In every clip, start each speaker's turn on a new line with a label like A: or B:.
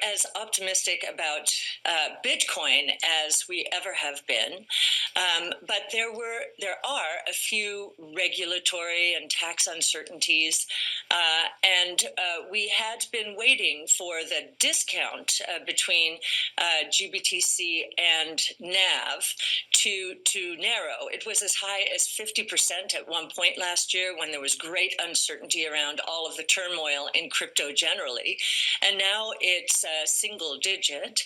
A: as optimistic about Bitcoin as we ever have been, but there are a few regulatory and tax uncertainties, and we had been waiting for the discount between GBTC and NAV to narrow. It was as high as 50% at one point last year when there was great uncertainty around all of the turmoil in crypto generally, and now it's single digit.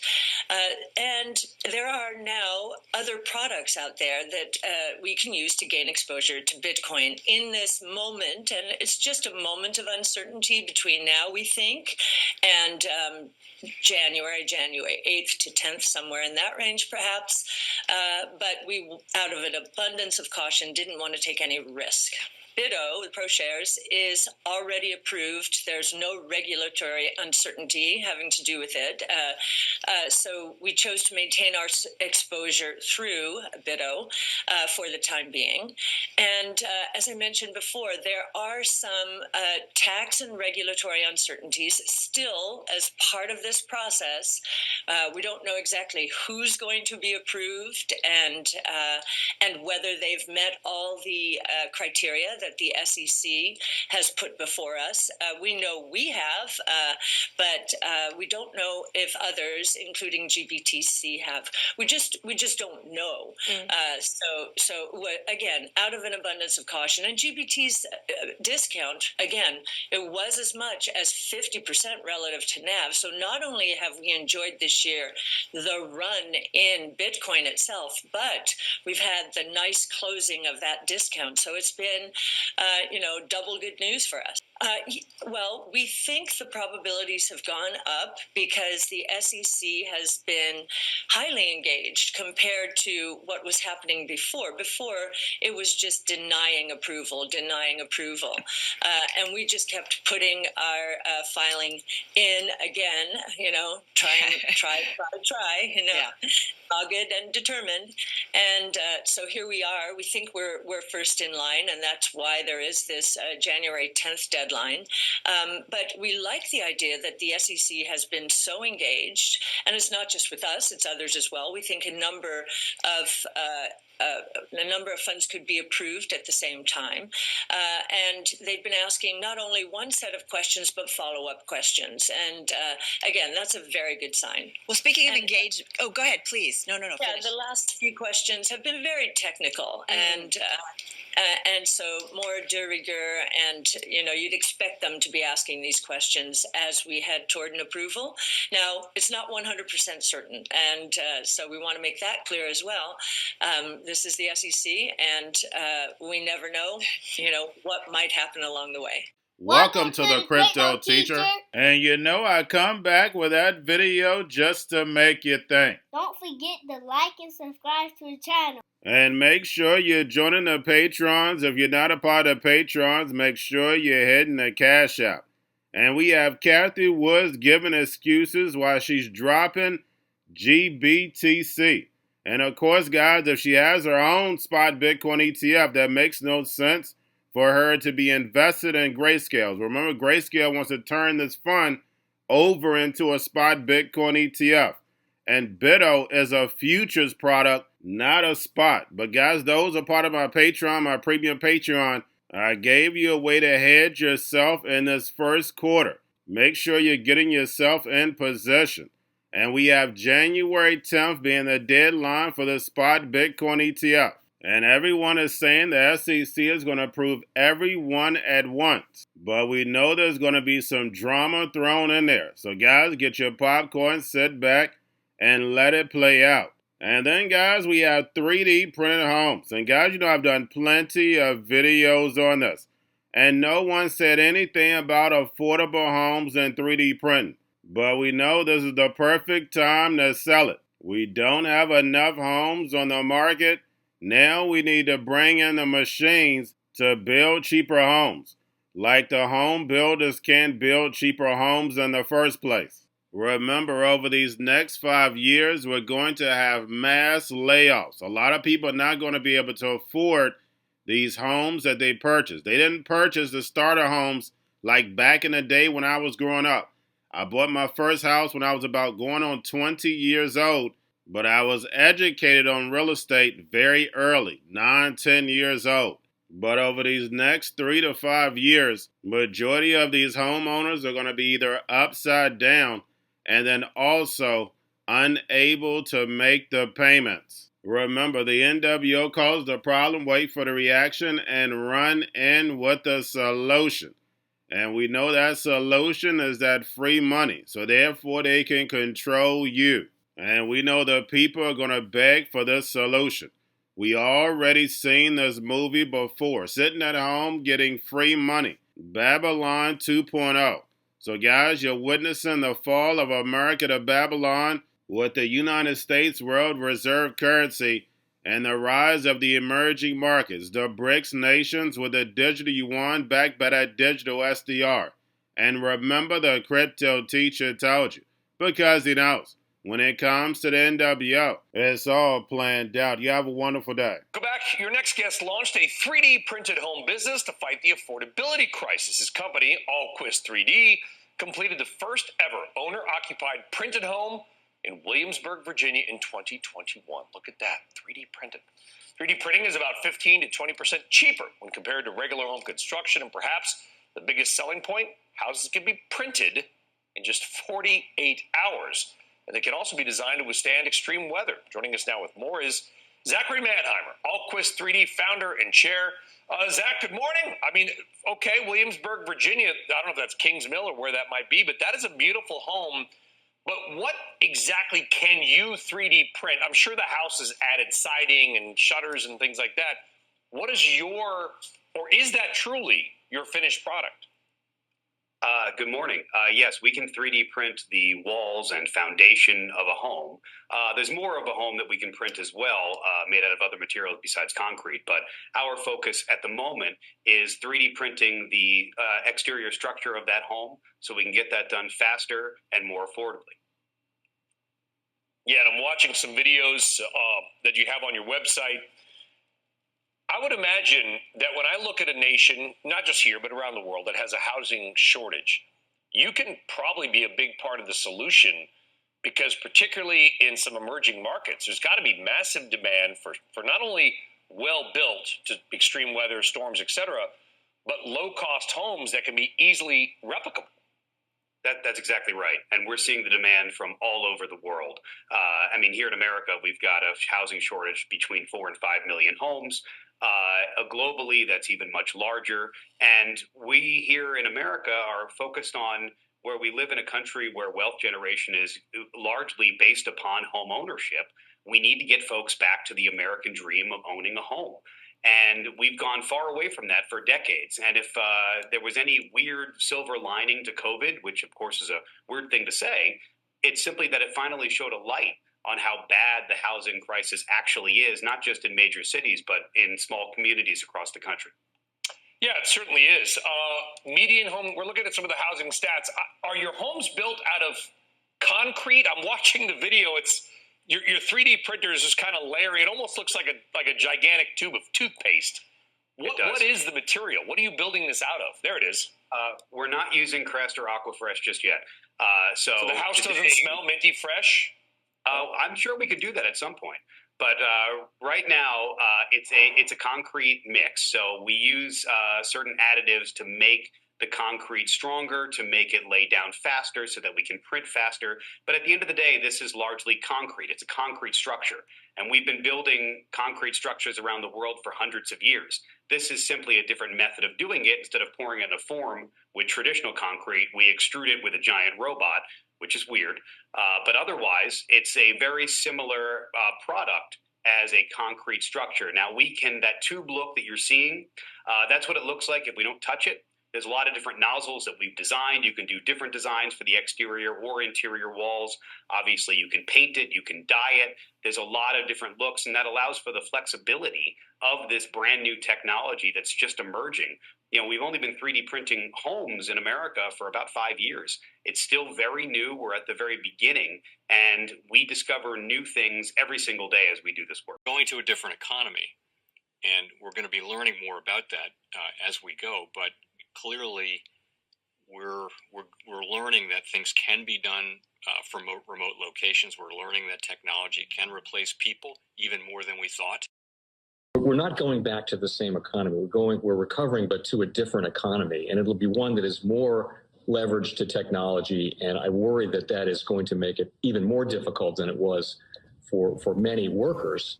A: And there are now other products out there that we can use to gain exposure to Bitcoin in this moment, and it's just a moment of uncertainty between now, we think, and January 8th to 10th, somewhere in that range perhaps, but we, out of an abundance of caution, didn't want to take any risk. Bitrue, the ProShares, is already approved. There's no regulatory uncertainty having to do with it. So we chose to maintain our exposure through Bitrue for the time being. And as I mentioned before, there are some tax and regulatory uncertainties still as part of this process. We don't know exactly who's going to be approved and whether they've met all the criteria that the SEC has put before us. We know we have, but we don't know if others, including GBTC, have. We just don't know. So again, out of an abundance of caution, and GBT's discount, again, it was as much as 50% relative to NAV. So not only have we enjoyed this year the run in Bitcoin itself, but we've had the nice closing of that discount. So it's been, double good news for us. Well, we think the probabilities have gone up because the SEC has been highly engaged compared to what was happening before. Before, it was just denying approval. And we just kept putting our filing in again, try, dogged and determined. And so here we are. We think we're first in line, and that's why there is this January 10th deadline. But we like the idea that the SEC has been so engaged, and it's not just with us, it's others as well. We think a number of funds could be approved at the same time. And they've been asking not only one set of questions, but follow-up questions. And again, that's a very good sign.
B: Well, speaking of engaged, go ahead, please. No,
A: Yeah,
B: finish.
A: The last few questions have been very technical. And so more de rigueur, and you'd expect them to be asking these questions as we head toward an approval. Now, it's not 100% certain, and so we want to make that clear as well. This is the SEC, and we never know, what might happen along the way.
C: Welcome to the Cryptoteacher. And I come back with that video just to make you think.
D: Don't forget to like and subscribe to the channel.
C: And make sure you're joining the Patrons. If you're not a part of Patrons, make sure you're hitting the Cash App. And we have Cathie Woods giving excuses while she's dropping GBTC. And of course, guys, if she has her own spot Bitcoin ETF, that makes no sense for her to be invested in Grayscale. Remember, Grayscale wants to turn this fund over into a spot Bitcoin ETF. And Bitrue is a futures product, not a spot. But guys, those are part of my Patreon, my premium Patreon. I gave you a way to hedge yourself in this first quarter. Make sure you're getting yourself in position. And we have January 10th being the deadline for the spot Bitcoin ETF. And everyone is saying the SEC is going to approve everyone at once. But we know there's going to be some drama thrown in there. So guys, get your popcorn, sit back, and let it play out. And then, guys, we have 3D printed homes. And guys, I've done plenty of videos on this. And no one said anything about affordable homes and 3D printing. But we know this is the perfect time to sell it. We don't have enough homes on the market. Now we need to bring in the machines to build cheaper homes. Like the home builders can't build cheaper homes in the first place. Remember, over these next 5 years, we're going to have mass layoffs. A lot of people are not going to be able to afford these homes that they purchased. They didn't purchase the starter homes like back in the day when I was growing up. I bought my first house when I was about going on 20 years old, but I was educated on real estate very early, 9, 10 years old. But over these next 3 to 5 years, majority of these homeowners are going to be either upside down and then also unable to make the payments. Remember, the NWO caused the problem, wait for the reaction, and run in with the solution. And we know that solution is that free money. So therefore, they can control you. And we know the people are going to beg for this solution. We already seen this movie before. Sitting at home getting free money. Babylon 2.0. So guys, you're witnessing the fall of America to Babylon with the United States World Reserve Currency and the rise of the emerging markets, the BRICS nations with the digital yuan backed by that digital SDR. And remember, the crypto teacher told you, because he knows. When it comes to the NWO, it's all planned out. You have a wonderful day.
E: Go back. Your next guest launched a 3D printed home business to fight the affordability crisis. His company, Allquist 3D, completed the first ever owner-occupied printed home in Williamsburg, Virginia in 2021. Look at that, 3D printed. 3D printing is about 15 to 20% cheaper when compared to regular home construction, and perhaps the biggest selling point, houses can be printed in just 48 hours. And they can also be designed to withstand extreme weather. Joining us now with more is Zachary Mannheimer, Allquist 3D founder and chair. Zach, good morning. I mean, okay, Williamsburg, Virginia, I don't know if that's Kings Mill or where that might be, but that is a beautiful home. But what exactly can you 3D print? I'm sure the house has added siding and shutters and things like that. What is is that truly your finished product?
F: Good morning. Yes, we can 3D print the walls and foundation of a home. There's more of a home that we can print as well, made out of other materials besides concrete. But our focus at the moment is 3D printing the exterior structure of that home so we can get that done faster and more affordably.
E: Yeah, and I'm watching some videos that you have on your website. I would imagine that when I look at a nation, not just here, but around the world, that has a housing shortage, you can probably be a big part of the solution because particularly in some emerging markets, there's got to be massive demand for not only well-built to extreme weather, storms, etc., but low-cost homes that can be easily replicable.
F: That's exactly right. And we're seeing the demand from all over the world. I mean, here in America, we've got a housing shortage between 4 and 5 million homes. Globally, that's even much larger. And we here in America are focused on where we live in a country where wealth generation is largely based upon home ownership. We need to get folks back to the American dream of owning a home. And we've gone far away from that for decades. And if there was any weird silver lining to COVID, which of course is a weird thing to say, it's simply that it finally showed a light on how bad the housing crisis actually is, not just in major cities, but in small communities across the country.
E: Yeah, it certainly is. Median home, we're looking at some of the housing stats. Are your homes built out of concrete? I'm watching the video. It's your 3D printer is just kind of layering. It almost looks like a gigantic tube of toothpaste. What is the material? What are you building this out of? There it is.
F: We're not using Crest or Aquafresh just yet. So
E: the house doesn't smell minty fresh?
F: I'm sure we could do that at some point. But right now, it's a concrete mix. So we use certain additives to make the concrete stronger, to make it lay down faster so that we can print faster. But at the end of the day, this is largely concrete. It's a concrete structure. And we've been building concrete structures around the world for hundreds of years. This is simply a different method of doing it. Instead of pouring it in a form with traditional concrete, we extrude it with a giant robot, which is weird. But otherwise, it's a very similar product as a concrete structure. Now, that tube look that you're seeing, that's what it looks like if we don't touch it. There's a lot of different nozzles that we've designed. You can do different designs for the exterior or interior walls. Obviously, you can paint it, you can dye it. There's a lot of different looks, and that allows for the flexibility of this brand new technology that's just emerging. You know, we've only been 3D printing homes in America for about 5 years. It's still very new. We're at the very beginning, and we discover new things every single day as we do this work.
G: Going to a different economy, and we're going to be learning more about that as we go. But clearly, we're learning that things can be done from remote locations. We're learning that technology can replace people even more than we thought.
H: We're not going back to the same economy. We're recovering, but to a different economy, and it'll be one that is more leveraged to technology. And I worry that that is going to make it even more difficult than it was for many workers.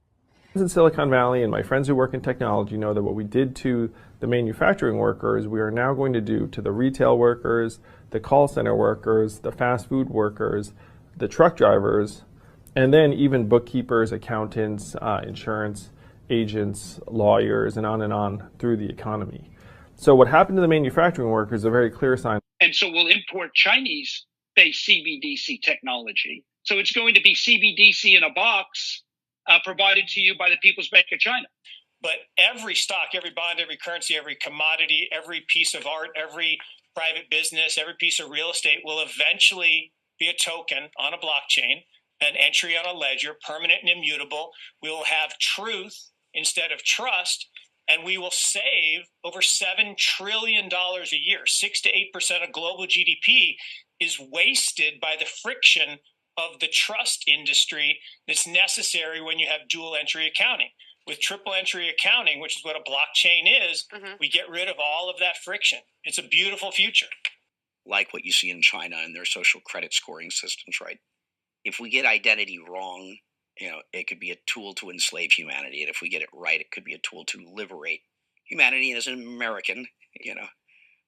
I: In Silicon Valley, and my friends who work in technology know that what we did to the manufacturing workers, we are now going to do to the retail workers, the call center workers, the fast food workers, the truck drivers, and then even bookkeepers, accountants, insurance agents, lawyers, and on through the economy. So what happened to the manufacturing workers is a very clear sign.
J: And so we'll import Chinese-based CBDC technology. So it's going to be CBDC in a box provided to you by the People's Bank of China.
K: But every stock, every bond, every currency, every commodity, every piece of art, every private business, every piece of real estate will eventually be a token on a blockchain, an entry on a ledger, permanent and immutable. We will have truth instead of trust, and we will save over $7 trillion a year. 6 to 8% of global GDP is wasted by the friction of the trust industry that's necessary when you have dual entry accounting. With triple entry accounting, which is what a blockchain is, we get rid of all of that friction. It's a beautiful future.
L: Like what you see in China and their social credit scoring systems, right? If we get identity wrong, it could be a tool to enslave humanity. And if we get it right, it could be a tool to liberate humanity. And as an American,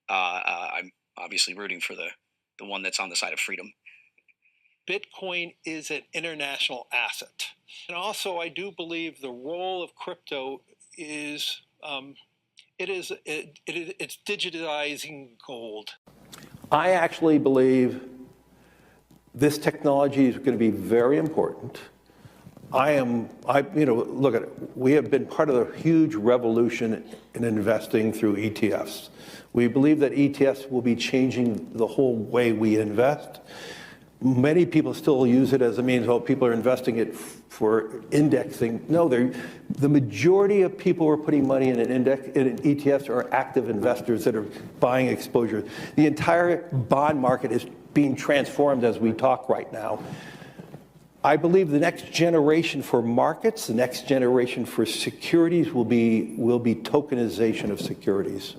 L: I'm obviously rooting for the one that's on the side of freedom.
M: Bitcoin is an international asset. And also, I do believe the role of crypto is, it's digitizing gold.
N: I actually believe this technology is going to be very important. Look at it. We have been part of the huge revolution in investing through ETFs. We believe that ETFs will be changing the whole way we invest. Many people still use it as a means, people are investing it for indexing. No, the majority of people who are putting money in in ETFs are active investors that are buying exposure. The entire bond market is being transformed as we talk right now. I believe the next generation for markets, the next generation for securities will be tokenization of securities.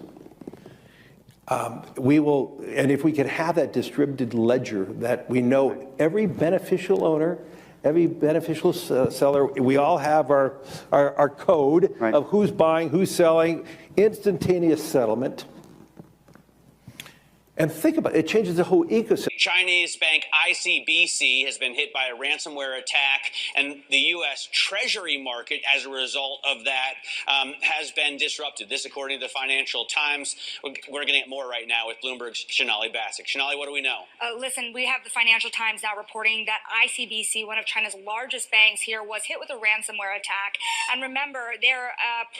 N: And if we could have that distributed ledger that we know every beneficial owner, every beneficial seller, we all have our code of who's buying, who's selling, instantaneous settlement. And think about it, it changes the whole ecosystem.
O: Chinese bank ICBC has been hit by a ransomware attack, and the U.S. Treasury market, as a result of that, has been disrupted. This, according to the Financial Times. We're getting at more right now with Bloomberg's Shonali Bassick. Shonali, what do we know?
P: Listen, we have the Financial Times now reporting that ICBC, one of China's largest banks here, was hit with a ransomware attack. And remember, they're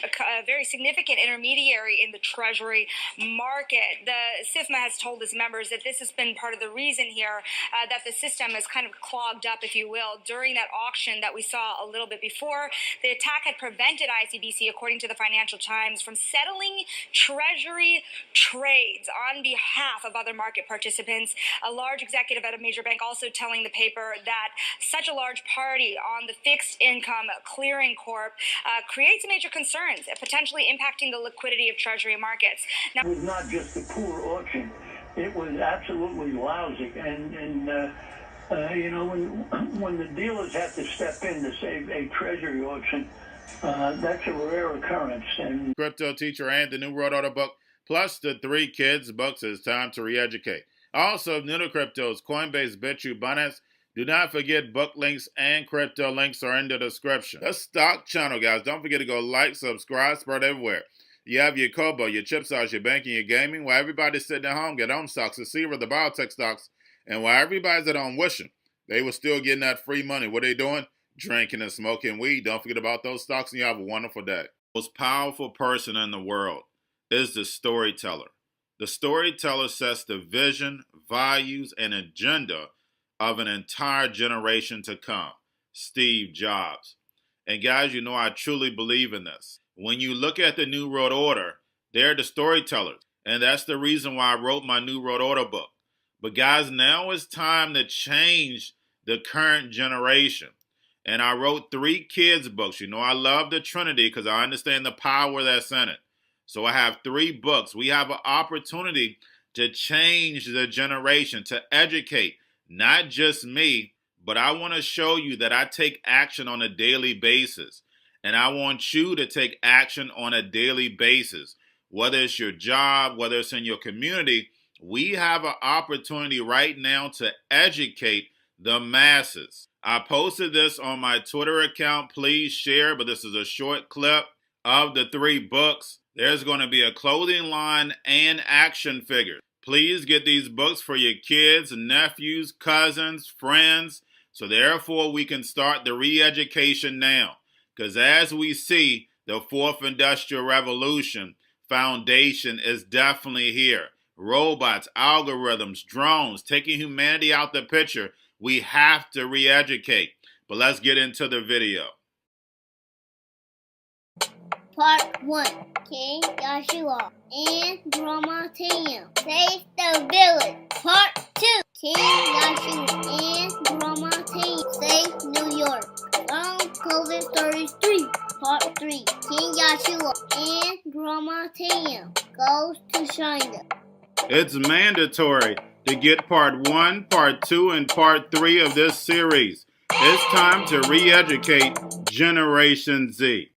P: a very significant intermediary in the Treasury market. The SIFMA has told its members that this has been part of the reason here that the system is kind of clogged up, if you will, during that auction that we saw a little bit before. The attack had prevented ICBC, according to the Financial Times, from settling Treasury trades on behalf of other market participants. A large executive at a major bank also telling the paper that such a large party on the fixed income clearing corp creates major concerns, potentially impacting the liquidity of Treasury markets.
Q: Now, it was not just a poor auction. It was absolutely lousy, and when the dealers have to step in to save a treasury auction, that's a rare occurrence. And
C: Cryptoteacher and the new World Order book, plus the 3 kids books, It's Time to Re-Educate. Also, new to cryptos, Coinbase, Bitrue, Binance. Do not forget book links and crypto links are in the description. The stock channel, guys. Don't forget to go like, subscribe, spread everywhere. You have your Kobo, your chip stocks, your banking, your gaming. While everybody's sitting at home, get home stocks, the Seaver, the biotech stocks. And while everybody's at home wishing they were still getting that free money, what are they doing? Drinking and smoking weed. Don't forget about those stocks, and you have a wonderful day. The most powerful person in the world is the storyteller. The storyteller sets the vision, values, and agenda of an entire generation to come. Steve Jobs. And guys, I truly believe in this. When you look at the New World Order, they're the storytellers. And that's the reason why I wrote my New World Order book. But guys, now it's time to change the current generation. And I wrote 3 kids books. You know, I love the Trinity because I understand the power that's in it. So I have 3 books. We have an opportunity to change the generation, to educate, not just me, but I want to show you that I take action on a daily basis. And I want you to take action on a daily basis. Whether it's your job, whether it's in your community, we have an opportunity right now to educate the masses. I posted this on my Twitter account. Please share, but this is a short clip of the 3 books. There's going to be a clothing line and action figures. Please get these books for your kids, nephews, cousins, friends, so therefore we can start the re-education now. Because as we see, the 4th Industrial Revolution foundation is definitely here. Robots, algorithms, drones, taking humanity out the picture. We have to re-educate. But let's get into the video.
D: Part 1. King Joshua and Grandma Tam save the village. Part 2. King Joshua and Grandma Tam save New York from COVID 33. Part 3. King Joshua and Grandma Tam goes to China.
C: It's mandatory to get part 1, part 2, and part 3 of this series. It's time to re-educate Generation Z.